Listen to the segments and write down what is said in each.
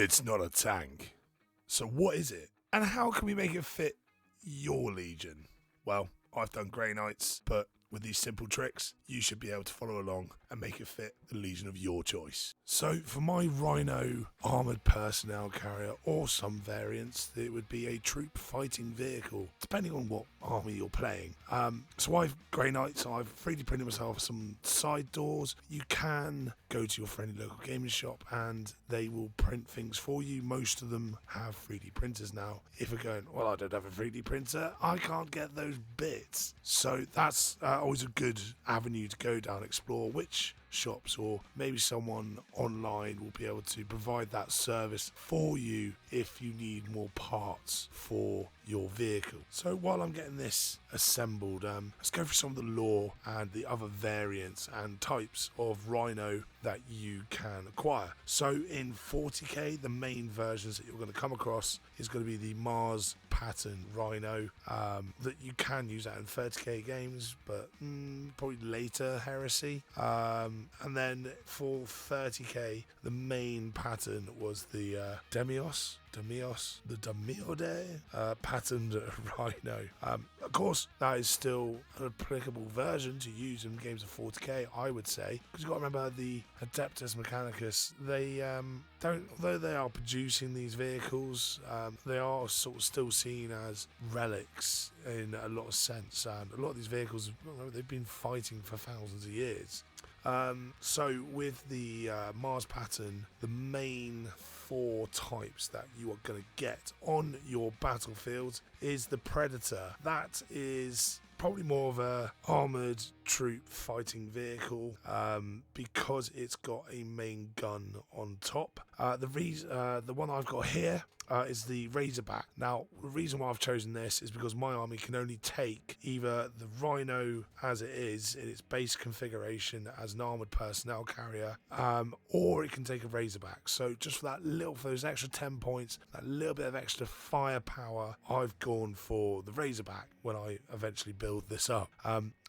It's not a tank. So what is it? And how can we make it fit your Legion? Well, I've done Grey Knights, but with these simple tricks, you should be able to follow along and make it fit the Legion of your choice. So for my Rhino armoured personnel carrier, or some variants, it would be a troop fighting vehicle, depending on what army you're playing. So I've Grey Knights, I've 3D printed myself some side doors. You can go to your friendly local gaming shop and they will print things for you. Most of them have 3D printers now. If you're going, well, I don't have a 3D printer, I can't get those bits. So that's always a good avenue to go down, explore which shops or maybe someone online will be able to provide that service for you if you need more parts for your vehicle. So while I'm getting this assembled, let's go through some of the lore and the other variants and types of Rhino that you can acquire. So in 40k, the main versions that you're going to come across is going to be the Mars pattern Rhino, that you can use that in 30k games, but probably later heresy. And then for 30k, the main pattern was the Demios, the Demiode patterned Rhino. Of course, that is still an applicable version to use in games of 40k, I would say, because you've got to remember the Adeptus Mechanicus, they don't, although they are producing these vehicles, they are sort of still seen as relics in a lot of sense, and a lot of these vehicles, they've been fighting for thousands of years. So with the Mars pattern, the main 4 types that you are going to get on your battlefields is the Predator. That is probably more of a armoured troop fighting vehicle, because it's got a main gun on top. The one I've got here is the Razorback. Now, the reason why I've chosen this is because my army can only take either the Rhino as it is in its base configuration as an armoured personnel carrier, or it can take a Razorback. So just for those extra 10 points, that little bit of extra firepower, I've gone for the Razorback when I eventually build this up.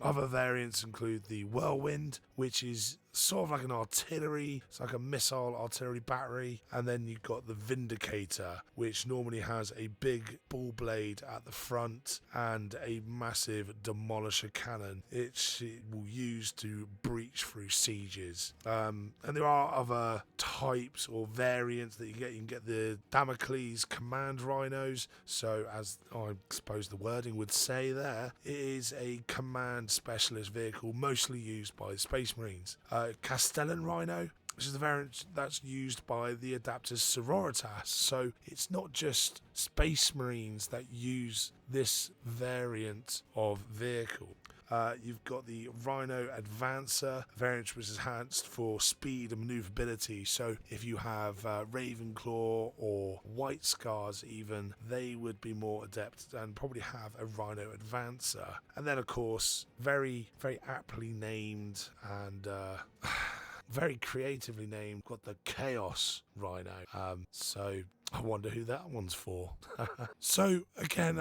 Other variants include the Whirlwind, which is sort of like an artillery, it's like a missile artillery battery, and then you've got the Vindicator, which normally has a big ball blade at the front and a massive demolisher cannon, which it will use to breach through sieges. And there are other types or variants that you can get the Damocles command rhinos. So as I suppose the wording would say there, it is a command specialist vehicle mostly used by the Space Marines. Castellan Rhino, which is the variant that's used by the Adeptus Sororitas. So it's not just Space Marines that use this variant of vehicle. You've got the Rhino Advancer variant, which is enhanced for speed and maneuverability. So if you have Ravenclaw or White Scars even, they would be more adept and probably have a Rhino Advancer. And then, of course, very, very aptly named and very creatively named, got the Chaos Rhino. So I wonder who that one's for. So again,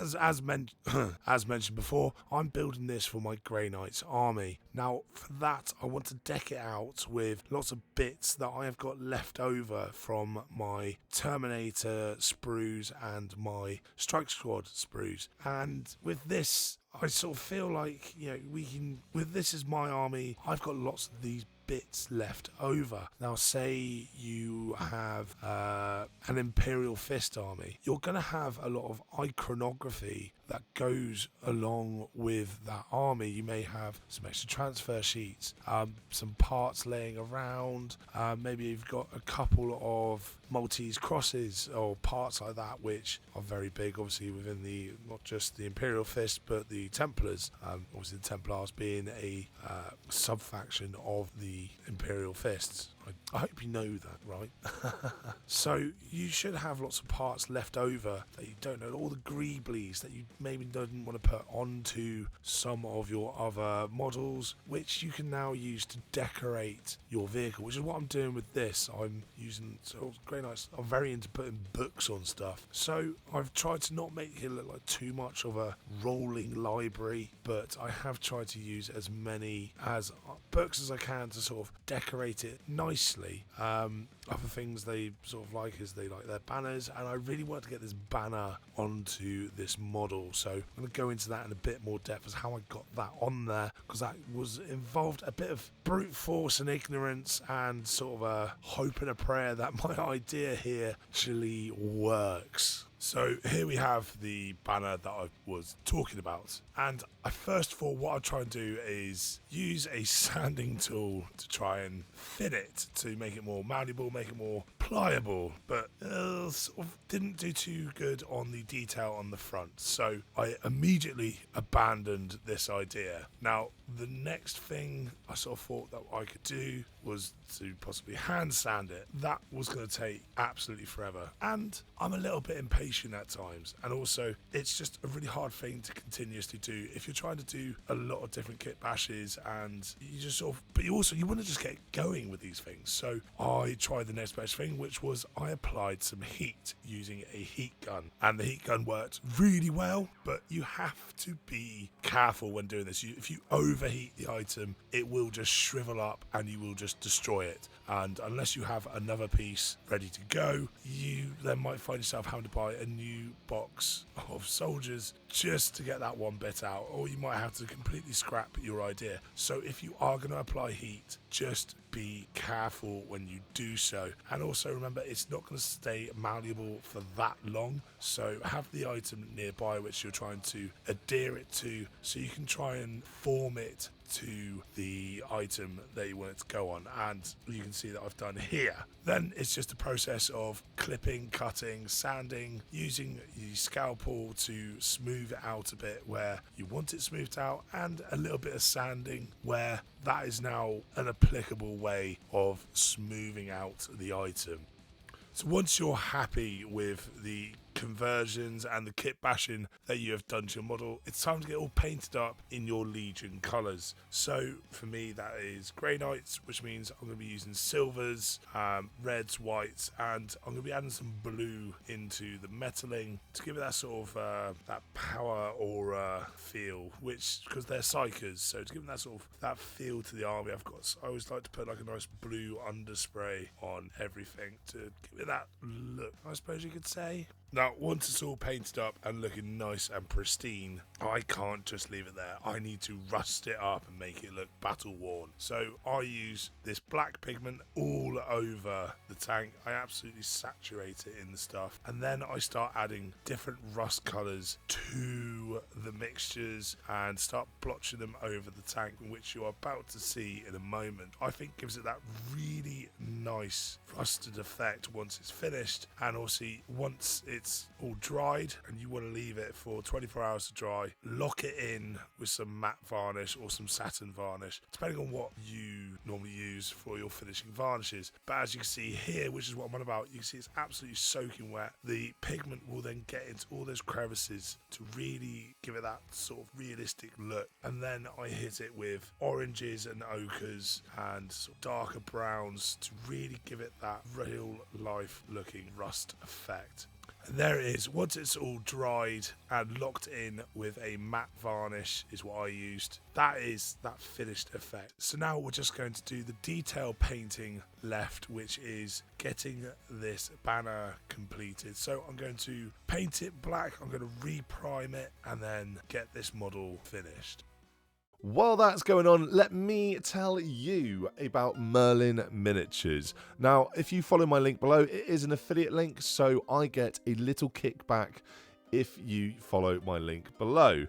as mentioned before, I'm building this for my Grey Knights army. Now for that, I want to deck it out with lots of bits that I have got left over from my Terminator sprues and my Strike Squad sprues. And with this, I sort of feel like, with this as my army, I've got lots of these bits left over. Now say you have an Imperial Fist army, you're going to have a lot of iconography that goes along with that army. You may have some extra transfer sheets, some parts laying around, maybe you've got a couple of Maltese crosses or parts like that, which are very big obviously within the, not just the Imperial Fist but the Templars, obviously the Templars being a sub-faction of the Imperial Fists. I hope you know that, right? So you should have lots of parts left over that you don't know, all the greeblies that you maybe didn't want to put onto some of your other models, which you can now use to decorate your vehicle, which is what I'm doing with this. I'm using, so Grey Knights are very into putting books on stuff, so I've tried to not make it look like too much of a rolling library, but I have tried to use as many as books as I can to sort of decorate it nicely. other things they sort of like is they like their banners, and I really want to get this banner onto this model, so I'm going to go into that in a bit more depth as how I got that on there, because that was involved a bit of brute force and ignorance and sort of a hope and a prayer that my idea here actually works. So here we have the banner that I was talking about, and I first of all what I'll try and do is use a sanding tool to try and fit it to make it more malleable, make it more pliable, but sort of didn't do too good on the detail on the front, so I immediately abandoned this idea. Now the next thing I sort of thought that I could do was to possibly hand sand it. That was going to take absolutely forever, and I'm a little bit impatient at times, and also it's just a really hard thing to continuously do if you're trying to do a lot of different kit bashes, and you just sort of, but you want to just get going with these things. So I tried the next best thing, which was I applied some heat using a heat gun, and the heat gun worked really well, but you have to be careful when doing this. If you overheat the item, it will just shrivel up and you will just destroy it, and unless you have another piece ready to go, you then might find yourself having to buy a new box of soldiers just to get that one bit out, or you might have to completely scrap your idea. So if you are going to apply heat, just be careful when you do so, and also remember it's not going to stay malleable for that long, so have the item nearby which you're trying to adhere it to, so you can try and form it to the item that you want it to go on, and you can see that I've done here. Then it's just a process of clipping, cutting, sanding, using the scalpel to smooth it out a bit where you want it smoothed out, and a little bit of sanding where that is now an applicable way of smoothing out the item. So once you're happy with the conversions and the kit bashing that you have done to your model, it's time to get all painted up in your Legion colours. So for me that is Grey Knights, which means I'm going to be using silvers, reds, whites, and I'm going to be adding some blue into the metaling to give it that sort of that power aura feel, which, because they're psychers, so to give them that sort of that feel to the army, I always like to put like a nice blue underspray on everything to give it that look, I suppose you could say. Now, once it's all painted up and looking nice and pristine, I can't just leave it there. I need to rust it up and make it look battle worn. So I use this black pigment all over the tank. I absolutely saturate it in the stuff. And then I start adding different rust colours to the mixtures and start blotching them over the tank, which you're about to see in a moment. I think gives it that really nice rusted effect once it's finished. And also once it's all dried and you want to leave it for 24 hours to dry, lock it in with some matte varnish or some satin varnish, depending on what you normally use for your finishing varnishes. But as you can see here, which is what I'm on about, you can see it's absolutely soaking wet. The pigment will then get into all those crevices to really give it that sort of realistic look. And then I hit it with oranges and ochres and sort of darker browns to really give it that real life looking rust effect. And there it is. Once it's all dried and locked in with a matte varnish is what I used, that is that finished effect. So now we're just going to do the detail painting left, which is getting this banner completed. So I'm going to paint it black, I'm going to reprime it, and then get this model finished. While that's going on, let me tell you about Merlin Miniatures. Now, if you follow my link below, it is an affiliate link, so I get a little kickback if you follow my link below.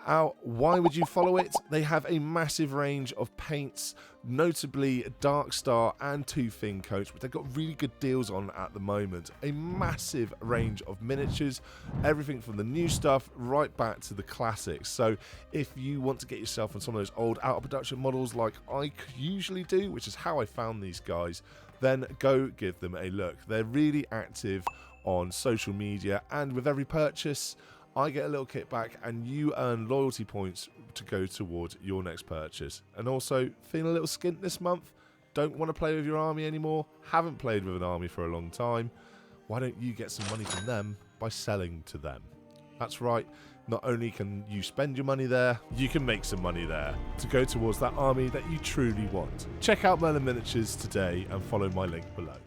Now, why would you follow it? They have a massive range of paints, notably Dark Star and Two Fin Coats, which they've got really good deals on at the moment. A massive range of miniatures, everything from the new stuff right back to the classics. So if you want to get yourself on some of those old out of production models like I usually do, which is how I found these guys, then go give them a look. They're really active on social media, and with every purchase I get a little kickback and you earn loyalty points to go towards your next purchase. And also, feeling a little skint this month? Don't want to play with your army anymore? Haven't played with an army for a long time? Why don't you get some money from them by selling to them? That's right, not only can you spend your money there, you can make some money there to go towards that army that you truly want. Check out Merlin Miniatures today and follow my link below.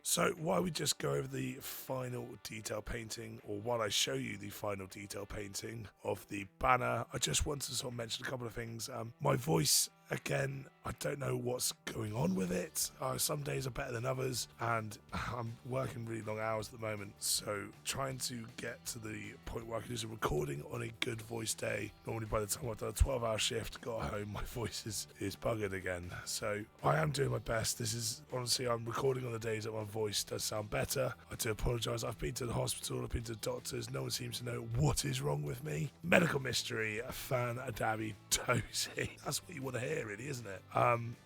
So while we just go over the final detail painting, or while I show you the final detail painting of the banner, I just want to sort of mention a couple of things. My voice, again, I don't know what's going on with it. Some days are better than others, and I'm working really long hours at the moment, so trying to get to the point where I can do some recording on a good voice day. Normally by the time I've done a 12-hour shift, got home, my voice is buggered again. So I am doing my best. This is, honestly, I'm recording on the days that my voice does sound better. I do apologise. I've been to the hospital, I've been to the doctors, no one seems to know what is wrong with me. Medical mystery, a fan, a dabby, Tozy. That's what you want to hear, really, isn't it?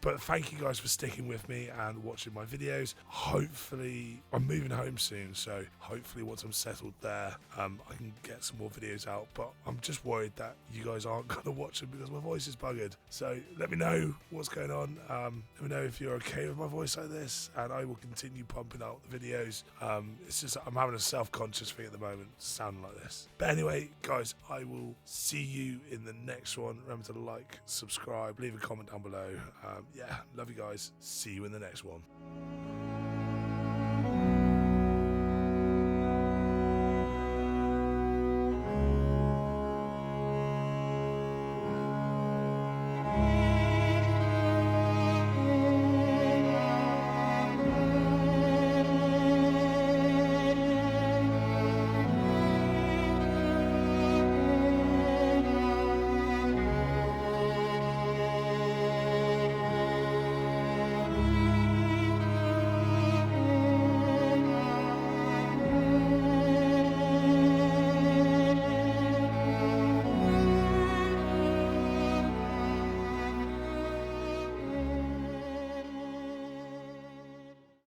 But thank you guys for sticking with me and watching my videos. Hopefully, I'm moving home soon, so hopefully once I'm settled there, I can get some more videos out. But I'm just worried that you guys aren't going to watch them because my voice is buggered. So let me know what's going on. Let me know if you're okay with my voice like this, and I will continue pumping out the videos. It's just I'm having a self-conscious thing at the moment, sounding like this. But anyway, guys, I will see you in the next one. Remember to like, subscribe, leave a comment down below. Yeah, love you guys. See you in the next one.